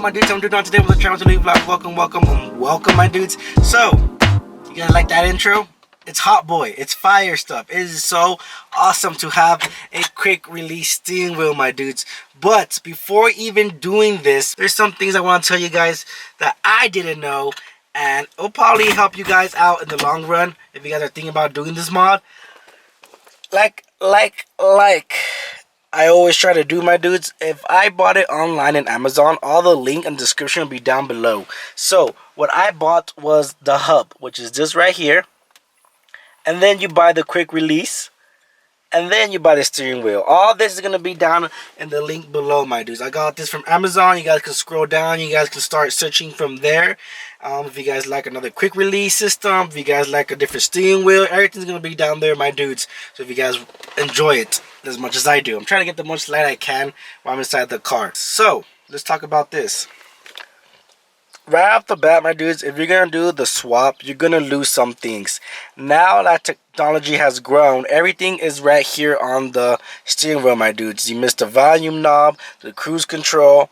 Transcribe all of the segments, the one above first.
up, my dudes? I'm doing on today with the channel to leave vlog. Welcome, my dudes. So, you guys like that intro? It's hot boy. It's fire stuff. It is so awesome to have a quick release steering wheel, my dudes. But before even doing this, there's some things I want to tell you guys that I didn't know, and it'll probably help you guys out in the long run if you guys are thinking about doing this mod. Like I always try to do, my dudes. If I bought it online in Amazon, all the link and description will be down below. So what I bought was the hub, which is this right here, and then you buy the quick release, and then you buy the steering wheel. All this is going to be down in the link below, my dudes. I got this from Amazon. You guys can scroll down. You guys can start searching from there. If you guys like another quick release system, if you guys like a different steering wheel, everything's going to be down there, my dudes. So if you guys enjoy it as much as I do. I'm trying to get the most light I can while I'm inside the car. So let's talk about this. Right off the bat, my dudes, if you're going to do the swap, you're going to lose some things. Now that technology has grown, everything is right here on the steering wheel, my dudes. You missed the volume knob, the cruise control,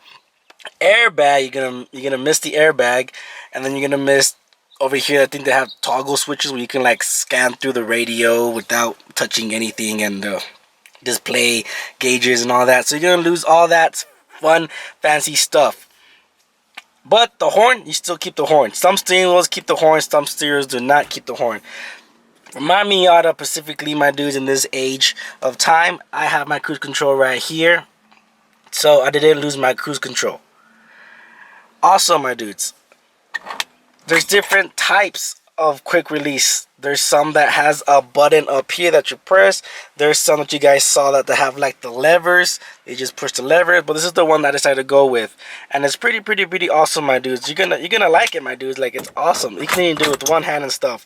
airbag. You're gonna miss the airbag, and then you're gonna miss over here. I think they have toggle switches where you can like scan through the radio without touching anything, and display gauges and all that. So you're gonna lose all that fun, fancy stuff. But the horn, you still keep the horn. Some steering wheels keep the horn, some steers do not keep the horn. For my Miata specifically, my dudes, in this age of time, I have my cruise control right here. So I didn't lose my cruise control. Also, my dudes, there's different types of quick release. There's some that has a button up here that you press. There's some that you guys saw that they have like the levers. They just push the lever. But this is the one that I decided to go with, and it's pretty awesome, my dudes. You're gonna like it, my dudes. Like, it's awesome. You can even do it with one hand and stuff.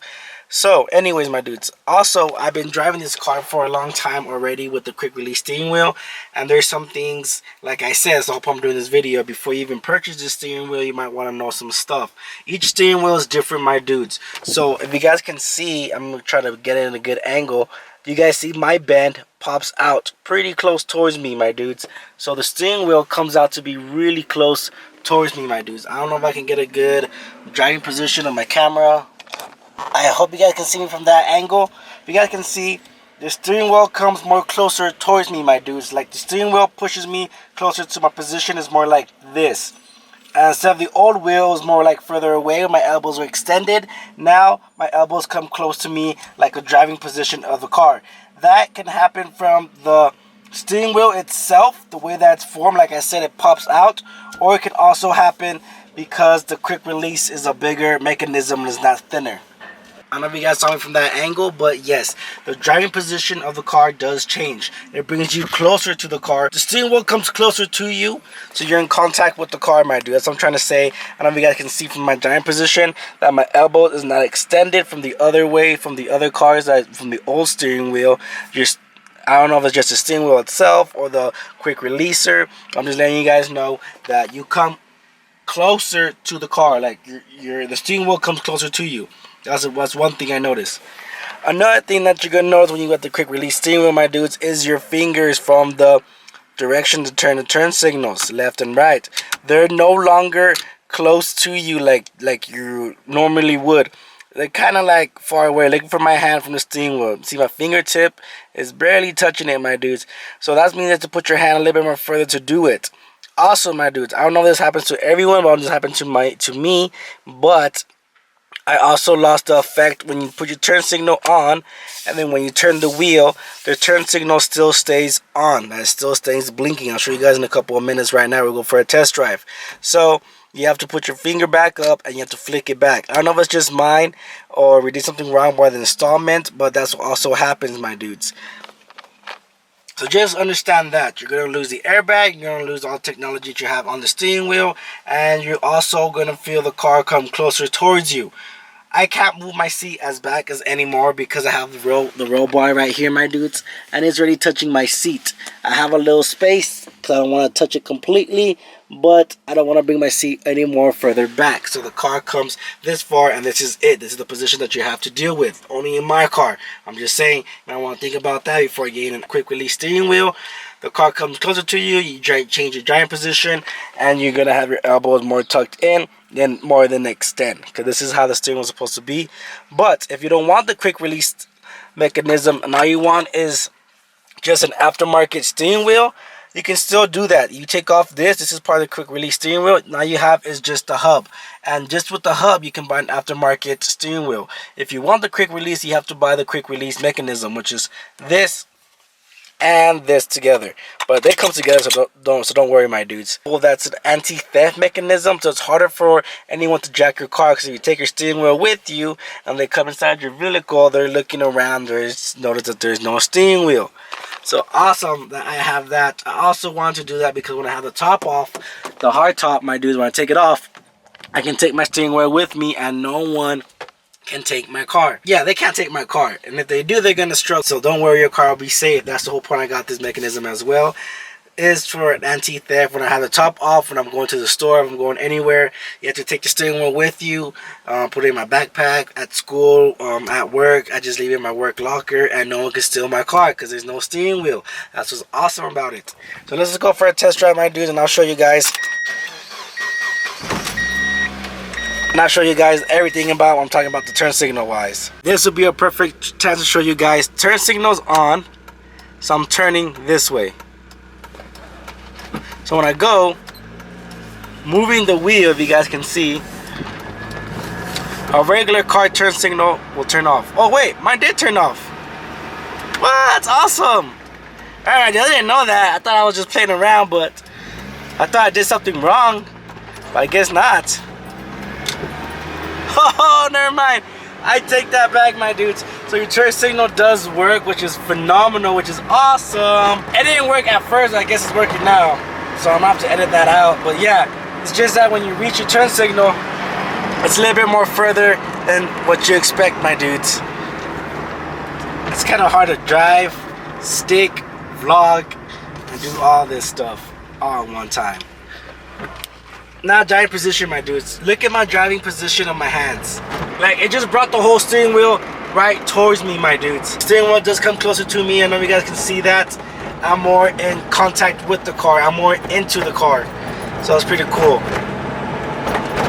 So anyways, my dudes, also I've been driving this car for a long time already with the quick release steering wheel, and there's some things, like I said, so I hope I'm doing this video, before you even purchase this steering wheel, you might want to know some stuff. Each steering wheel is different, my dudes. So if you guys can see, I'm gonna try to get it in a good angle. You guys see my bend pops out pretty close towards me, my dudes. So the steering wheel comes out to be really close towards me, my dudes. I don't know if I can get a good driving position on my camera. I hope you guys can see me from that angle. If you guys can see, the steering wheel comes more closer towards me, my dudes. Like, the steering wheel pushes me closer to my position, is more like this. And instead of the old wheel, is more like further away. My elbows were extended. Now my elbows come close to me like a driving position of the car. That can happen from the steering wheel itself, the way that's formed. Like I said, it pops out. Or it can also happen because the quick release is a bigger mechanism and is not thinner. I don't know if you guys saw me from that angle, but yes, the driving position of the car does change. It brings you closer to the car. The steering wheel comes closer to you, so you're in contact with the car, my dude. That's what I'm trying to say. I don't know if you guys can see from my driving position that my elbow is not extended from the other way, from the other cars, from the old steering wheel. I don't know if it's just the steering wheel itself or the quick releaser. I'm just letting you guys know that you come closer to the car. Like, the steering wheel comes closer to you. That's one thing I noticed. Another thing that you're going to notice when you got the quick release steering wheel, my dudes, is your fingers from the direction to turn the turn signals, left and right. They're no longer close to you like you normally would. They're kind of like far away. Looking for my hand from the steering wheel. See, my fingertip is barely touching it, my dudes. So that means you have to put your hand a little bit more further to do it. Also, my dudes, I don't know if this happens to everyone, but it just happened to me. But I also lost the effect when you put your turn signal on, and then when you turn the wheel, the turn signal still stays on. It still stays blinking. I'll show you guys in a couple of minutes. Right now, we'll go for a test drive. So you have to put your finger back up, and you have to flick it back. I don't know if it's just mine or we did something wrong by the installment, but that's what also happens, my dudes. So just understand that you're going to lose the airbag, you're going to lose all the technology that you have on the steering wheel, and you're also going to feel the car come closer towards you. I can't move my seat as back as anymore because I have the roll bar right here, my dudes, and it's already touching my seat. I have a little space because I don't want to touch it completely, but I don't want to bring my seat any more further back. So the car comes this far, and this is it. This is the position that you have to deal with. Only in my car. I'm just saying, I want to think about that before getting a quick release steering wheel. the car comes closer to you, you change your driving position, and you're gonna have your elbows more tucked in than more than extend, because this is how the steering wheel is supposed to be. But if you don't want the quick release mechanism and all you want is just an aftermarket steering wheel, you can still do that. You take off this is part of the quick release steering wheel. Now you have is just the hub, and just with the hub you can buy an aftermarket steering wheel. If you want the quick release, you have to buy the quick release mechanism, which is this and this together, but they come together, so don't worry, my dudes. Well, that's an anti-theft mechanism, so it's harder for anyone to jack your car, because if you take your steering wheel with you and they come inside your vehicle, they're looking around, notice that there's no steering wheel. So awesome that I have that. I also want to do that because when I have the top off, the hard top, my dudes, when I take it off, I can take my steering wheel with me and no one can take my car. Yeah, they can't take my car, and if they do, they're gonna struggle. So don't worry, your car will be safe. That's the whole point I got this mechanism as well, is for an anti-theft. When I have the top off, when I'm going to the store, if I'm going anywhere, you have to take the steering wheel with you, put it in my backpack, at school, at work. I just leave it in my work locker and no one can steal my car because there's no steering wheel. That's what's awesome about it. So let's just go for a test drive, my dudes, and I'll show you guys everything about what I'm talking about the turn signal wise. This will be a perfect chance to show you guys turn signals on. So I'm turning this way. So when I go, moving the wheel, if you guys can see, a regular car turn signal will turn off. Oh wait, mine did turn off. Well, that's awesome. Alright, I didn't know that. I thought I was just playing around, but I thought I did something wrong. But I guess not. Oh, never mind. I take that back, my dudes. So your turn signal does work, which is phenomenal, which is awesome. It didn't work at first, I guess it's working now. So I'm gonna have to edit that out. But yeah, it's just that when you reach your turn signal, it's a little bit more further than what you expect, my dudes. It's kind of hard to drive, stick, vlog, and do all this stuff all at one time. Now driving position, my dudes. Look at my driving position of my hands. Like, it just brought the whole steering wheel right towards me, my dudes. Steering wheel does come closer to me. I know you guys can see that. I'm more in contact with the car. I'm more into the car. So it's pretty cool.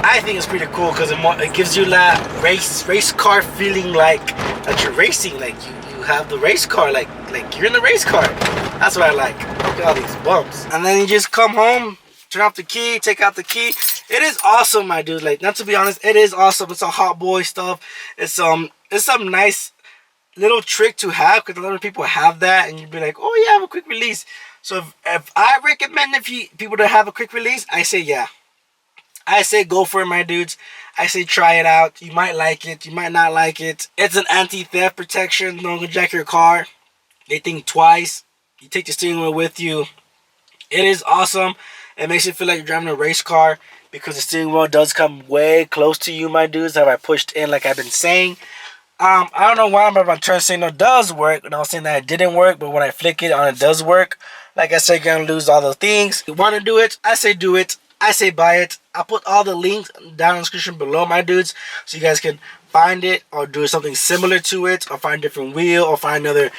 I think it's pretty cool because it gives you that race car feeling, like that you're racing. Like you have the race car, like you're in the race car. That's what I like. Look at all these bumps. And then you just come home, turn off the key, take out the key. It is awesome, my dude. Like, not to be honest, it is awesome. It's a hot boy stuff. It's some nice little trick to have, because a lot of people have that, and you'd be like, oh yeah, I have a quick release. So if I recommend people to have a quick release, I say yeah. I say go for it, my dudes. I say try it out. You might like it, you might not like it. It's an anti-theft protection. No one can jack your car. They think twice. You take the steering wheel with you. It is awesome. It makes you feel like you're driving a race car, because the steering wheel does come way close to you, my dudes. Have I pushed in, like I've been saying. I don't know why my turn signal does work, and I was saying that it didn't work, but when I flick it on, it does work. Like I said, you're gonna lose all those things. If you want to do it, I say do it. I say buy it. I'll put all the links down in the description below, my dudes, so you guys can find it or do something similar to it, or find a different wheel, or find another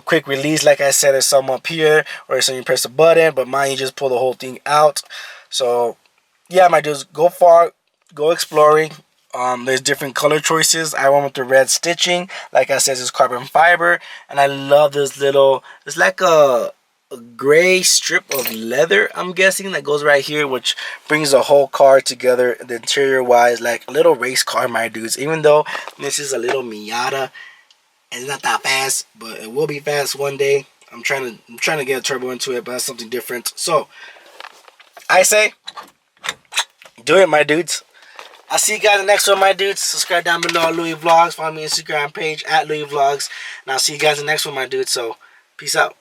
quick release. Like I said, there's some up here, or some you press a button, but mine you just pull the whole thing out. So yeah, my dudes, go far, go exploring. There's different color choices. I went with the red stitching. Like I said, it's carbon fiber, and I love this little, it's like a gray strip of leather, I'm guessing, that goes right here, which brings the whole car together, the interior wise, like a little race car, my dudes. Even though this is a little Miata, it's not that fast, but it will be fast one day. I'm trying to get a turbo into it, but that's something different. So I say do it, my dudes. I'll see you guys in the next one, my dudes. Subscribe down below at Louis Vlogs. Follow me on Instagram page at Louis Vlogs. And I'll see you guys in the next one, my dudes. So peace out.